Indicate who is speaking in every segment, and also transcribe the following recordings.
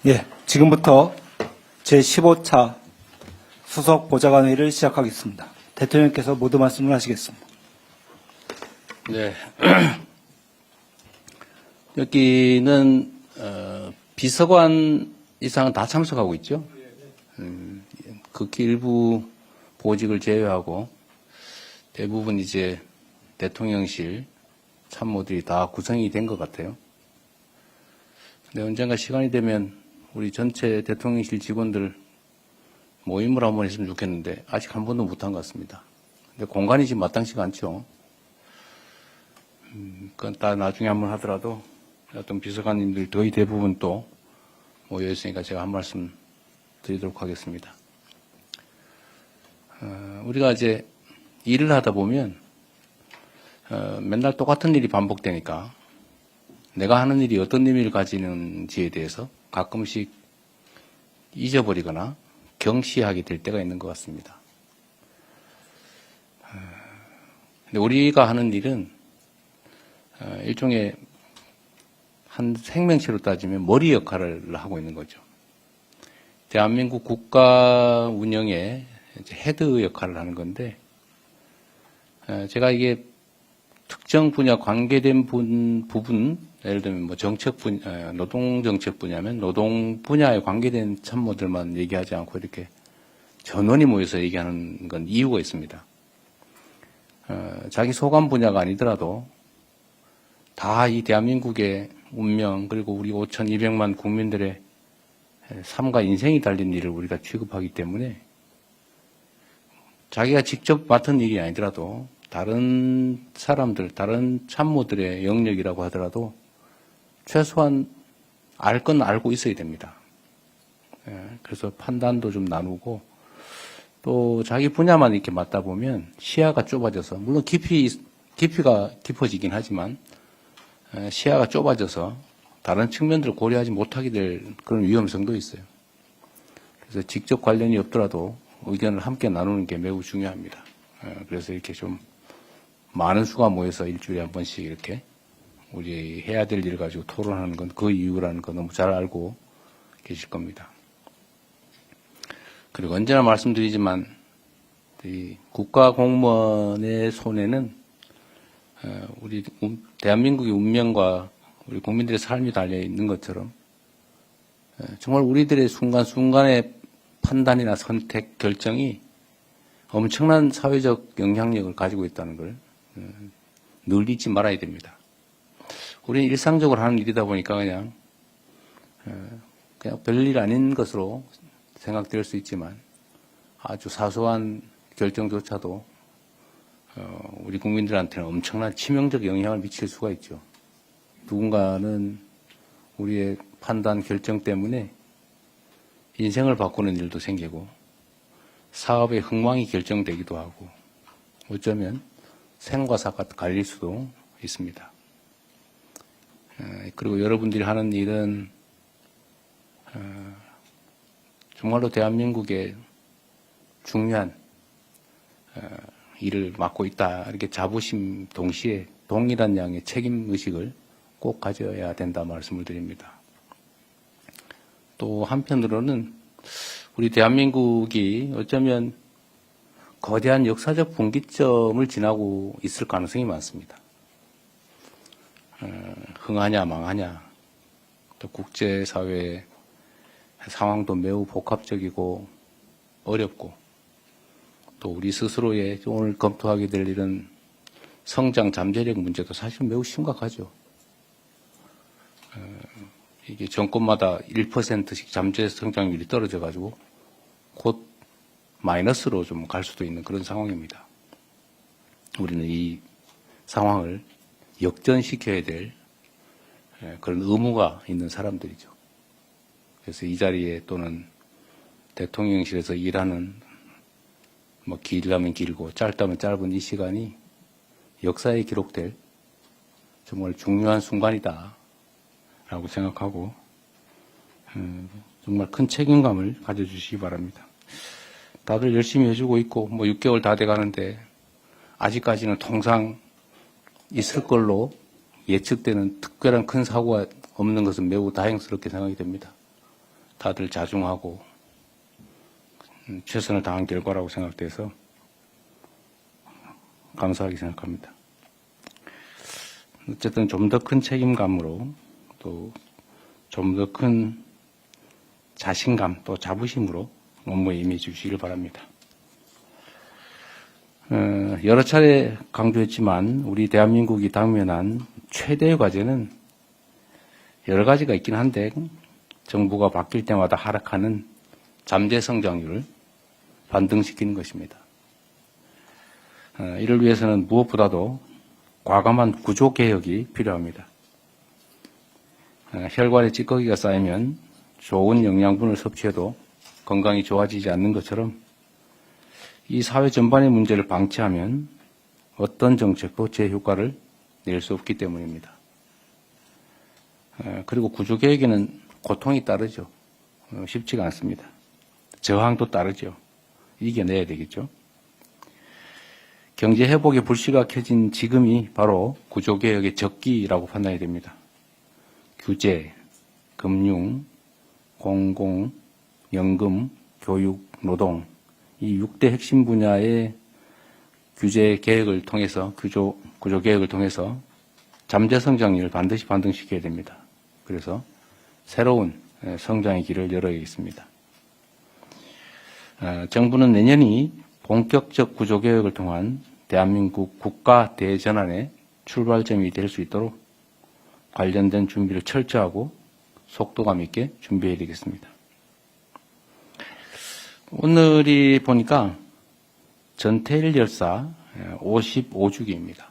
Speaker 1: 예, 지금부터 제15차 수석 보좌관회의를 시작하겠습니다. 대통령께서 모두 말씀을 하시겠습니다.
Speaker 2: 네. 여기는 비서관 이상은 다 참석하고 있죠. 극히 일부 보직을 제외하고 대부분 이제 대통령실 참모들이 다 구성이 된 것 같아요. 근데 언젠가 시간이 되면 우리 전체 대통령실 직원들 모임을 한번 했으면 좋겠는데 아직 한 번도 못한 것 같습니다. 근데 공간이 지금 마땅치가 않죠. 그건 다 나중에 한번 하더라도 어떤 비서관님들 거의 대부분 또 모여 있으니까 제가 한 말씀 드리도록 하겠습니다. 우리가 이제 일을 하다 보면 맨날 똑같은 일이 반복되니까 내가 하는 일이 어떤 의미를 가지는지에 대해서 가끔씩 잊어버리거나 경시하게 될 때가 있는 것 같습니다. 근데 우리가 하는 일은 일종의 한 생명체로 따지면 머리 역할을 하고 있는 거죠. 대한민국 국가 운영의 헤드 역할을 하는 건데, 제가 이게 특정 분야 관계된 부분, 예를 들면 뭐 정책 분야, 노동 정책 분야면 노동 분야에 관계된 참모들만 얘기하지 않고 이렇게 전원이 모여서 얘기하는 건 이유가 있습니다. 자기 소관 분야가 아니더라도 다 이 대한민국의 운명 그리고 우리 5,200만 국민들의 삶과 인생이 달린 일을 우리가 취급하기 때문에 자기가 직접 맡은 일이 아니더라도 다른 사람들, 다른 참모들의 영역이라고 하더라도 최소한 알 건 알고 있어야 됩니다. 그래서 판단도 좀 나누고 또 자기 분야만 이렇게 맡다 보면 시야가 좁아져서 물론 깊이가 깊어지긴 하지만 시야가 좁아져서 다른 측면들을 고려하지 못하게 될 그런 위험성도 있어요. 그래서 직접 관련이 없더라도 의견을 함께 나누는 게 매우 중요합니다. 그래서 이렇게 좀 많은 수가 모여서 일주일에 한 번씩 이렇게 우리 해야 될 일을 가지고 토론하는 건 그 이유라는 거 너무 잘 알고 계실 겁니다. 그리고 언제나 말씀드리지만 이 국가 공무원의 손에는 우리 대한민국의 운명과 우리 국민들의 삶이 달려 있는 것처럼 정말 우리들의 순간순간의 판단이나 선택, 결정이 엄청난 사회적 영향력을 가지고 있다는 걸 늘 잊지 말아야 됩니다. 우리는 일상적으로 하는 일이다 보니까 그냥 별일 아닌 것으로 생각될 수 있지만 아주 사소한 결정조차도 우리 국민들한테는 엄청난 치명적 영향을 미칠 수가 있죠. 누군가는 우리의 판단, 결정 때문에 인생을 바꾸는 일도 생기고 사업의 흥망이 결정되기도 하고 어쩌면 생과 사가 갈릴 수도 있습니다. 그리고 여러분들이 하는 일은 정말로 대한민국의 중요한 일을 맡고 있다. 이렇게 자부심 동시에 동일한 양의 책임의식을 꼭 가져야 된다 말씀을 드립니다. 또 한편으로는 우리 대한민국이 어쩌면 거대한 역사적 분기점을 지나고 있을 가능성이 많습니다. 흥하냐 망하냐 또 국제사회의 상황도 매우 복합적이고 어렵고 또 우리 스스로의 오늘 검토하게 될 이런 성장 잠재력 문제도 사실 매우 심각하죠. 이게 정권마다 1%씩 잠재 성장률이 떨어져 가지고 곧 마이너스로 좀 갈 수도 있는 그런 상황입니다. 우리는 이 상황을 역전시켜야 될 그런 의무가 있는 사람들이죠. 그래서 이 자리에 또는 대통령실에서 일하는 뭐 길다면 길고 짧다면 짧은 이 시간이 역사에 기록될 정말 중요한 순간이다 라고 생각하고 정말 큰 책임감을 가져주시기 바랍니다. 다들 열심히 해주고 있고 뭐 6개월 다 돼가는데 아직까지는 통상 있을 걸로 예측되는 특별한 큰 사고가 없는 것은 매우 다행스럽게 생각이 됩니다. 다들 자중하고 최선을 다한 결과라고 생각돼서 감사하게 생각합니다. 어쨌든 좀 더 큰 책임감으로 또 좀 더 큰 자신감 또 자부심으로 업무에 임해 주시길 바랍니다. 여러 차례 강조했지만 우리 대한민국이 당면한 최대의 과제는 여러 가지가 있긴 한데 정부가 바뀔 때마다 하락하는 잠재 성장률을 반등시키는 것입니다. 이를 위해서는 무엇보다도 과감한 구조개혁이 필요합니다. 혈관에 찌꺼기가 쌓이면 좋은 영양분을 섭취해도 건강이 좋아지지 않는 것처럼 이 사회 전반의 문제를 방치하면 어떤 정책도 제 효과를 낼 수 없기 때문입니다. 그리고 구조개혁에는 고통이 따르죠. 쉽지가 않습니다. 저항도 따르죠. 이겨내야 되겠죠. 경제 회복의 불씨가 켜진 지금이 바로 구조개혁의 적기라고 판단이 됩니다. 규제, 금융, 공공, 연금, 교육, 노동 이 6대 핵심 분야의 규제 개혁을 통해서 구조 개혁을 통해서 잠재 성장률을 반드시 반등시켜야 됩니다. 그래서 새로운 성장의 길을 열어야겠습니다. 정부는 내년이 본격적 구조 개혁을 통한 대한민국 국가 대전환의 출발점이 될 수 있도록 관련된 준비를 철저하고 속도감 있게 준비해야 되겠습니다. 오늘이 보니까 전태일 열사 55주기입니다.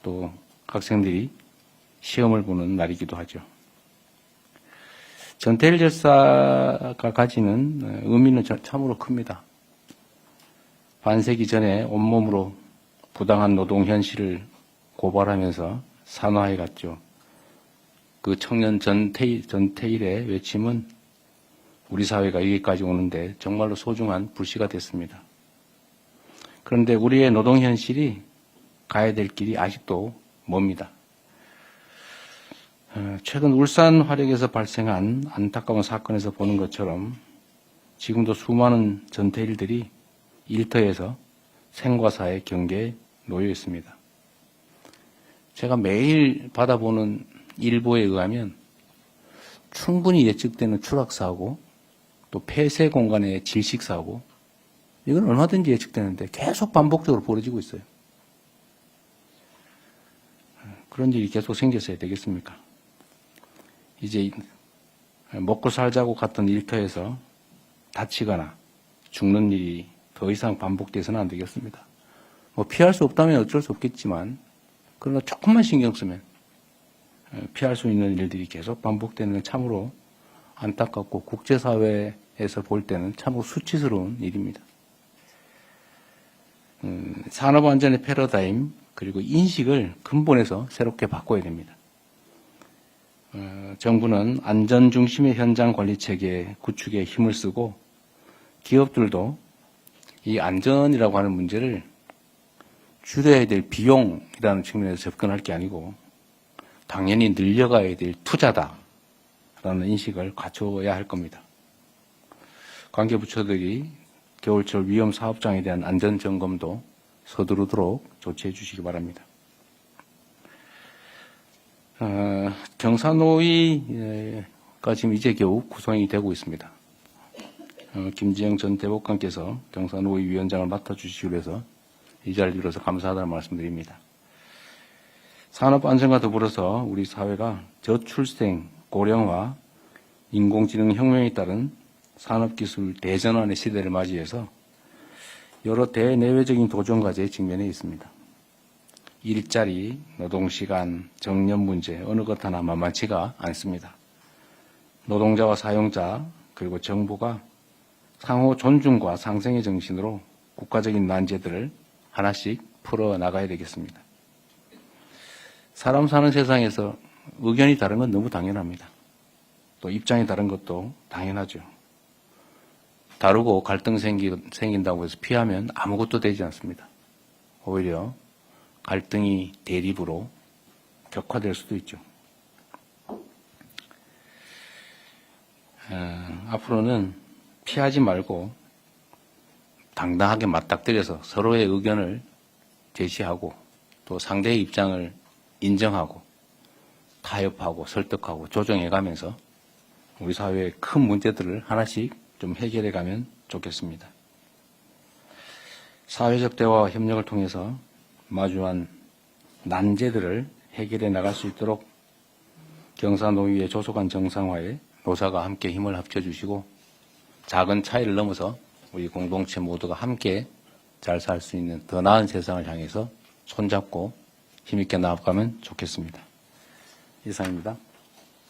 Speaker 2: 또 학생들이 시험을 보는 날이기도 하죠. 전태일 열사가 가지는 의미는 참으로 큽니다. 반세기 전에 온몸으로 부당한 노동 현실을 고발하면서 산화해 갔죠. 그 청년 전태일의 외침은 우리 사회가 여기까지 오는데 정말로 소중한 불씨가 됐습니다. 그런데 우리의 노동 현실이 가야 될 길이 아직도 멉니다. 최근 울산 화력에서 발생한 안타까운 사건에서 보는 것처럼 지금도 수많은 전태일들이 일터에서 생과 사의 경계에 놓여 있습니다. 제가 매일 받아보는 일보에 의하면 충분히 예측되는 추락사고 또 폐쇄 공간의 질식사고 이건 얼마든지 예측되는데 계속 반복적으로 벌어지고 있어요. 그런 일이 계속 생겼어야 되겠습니까? 이제 먹고 살자고 갔던 일터에서 다치거나 죽는 일이 더 이상 반복돼서는 안 되겠습니다. 뭐 피할 수 없다면 어쩔 수 없겠지만 그러나 조금만 신경 쓰면 피할 수 있는 일들이 계속 반복되는 건 참으로 안타깝고 국제사회에서 볼 때는 참으로 수치스러운 일입니다. 산업안전의 패러다임 그리고 인식을 근본에서 새롭게 바꿔야 됩니다. 정부는 안전 중심의 현장 관리 체계 구축에 힘을 쓰고 기업들도 이 안전이라고 하는 문제를 줄여야 될 비용이라는 측면에서 접근할 게 아니고 당연히 늘려가야 될 투자다라는 인식을 갖춰야 할 겁니다. 관계부처들이 겨울철 위험 사업장에 대한 안전 점검도 서두르도록 조치해 주시기 바랍니다. 경사노위가 지금 이제 겨우 구성이 되고 있습니다. 김지영 전 대법관께서 경사노위 위원장을 맡아주시기 위해서 이 자리를 빌어서 감사하다는 말씀드립니다. 산업안전과 더불어서 우리 사회가 저출생, 고령화, 인공지능 혁명에 따른 산업기술 대전환의 시대를 맞이해서 여러 대내외적인 도전과제에 직면해 있습니다. 일자리, 노동시간, 정년 문제 어느 것 하나 만만치가 않습니다. 노동자와 사용자 그리고 정부가 상호 존중과 상생의 정신으로 국가적인 난제들을 하나씩 풀어나가야 되겠습니다. 사람 사는 세상에서 의견이 다른 건 너무 당연합니다. 또 입장이 다른 것도 당연하죠. 다르고 갈등 생긴다고 해서 피하면 아무것도 되지 않습니다. 오히려 갈등이 대립으로 격화될 수도 있죠. 앞으로는 피하지 말고 당당하게 맞닥뜨려서 서로의 의견을 제시하고 또 상대의 입장을 인정하고 타협하고 설득하고 조정해가면서 우리 사회의 큰 문제들을 하나씩 좀 해결해가면 좋겠습니다. 사회적 대화와 협력을 통해서 마주한 난제들을 해결해 나갈 수 있도록 경사노위의 조속한 정상화에 노사가 함께 힘을 합쳐주시고 작은 차이를 넘어서 우리 공동체 모두가 함께 잘 살 수 있는 더 나은 세상을 향해서 손잡고 힘있게 나아가면 좋겠습니다. 이상입니다.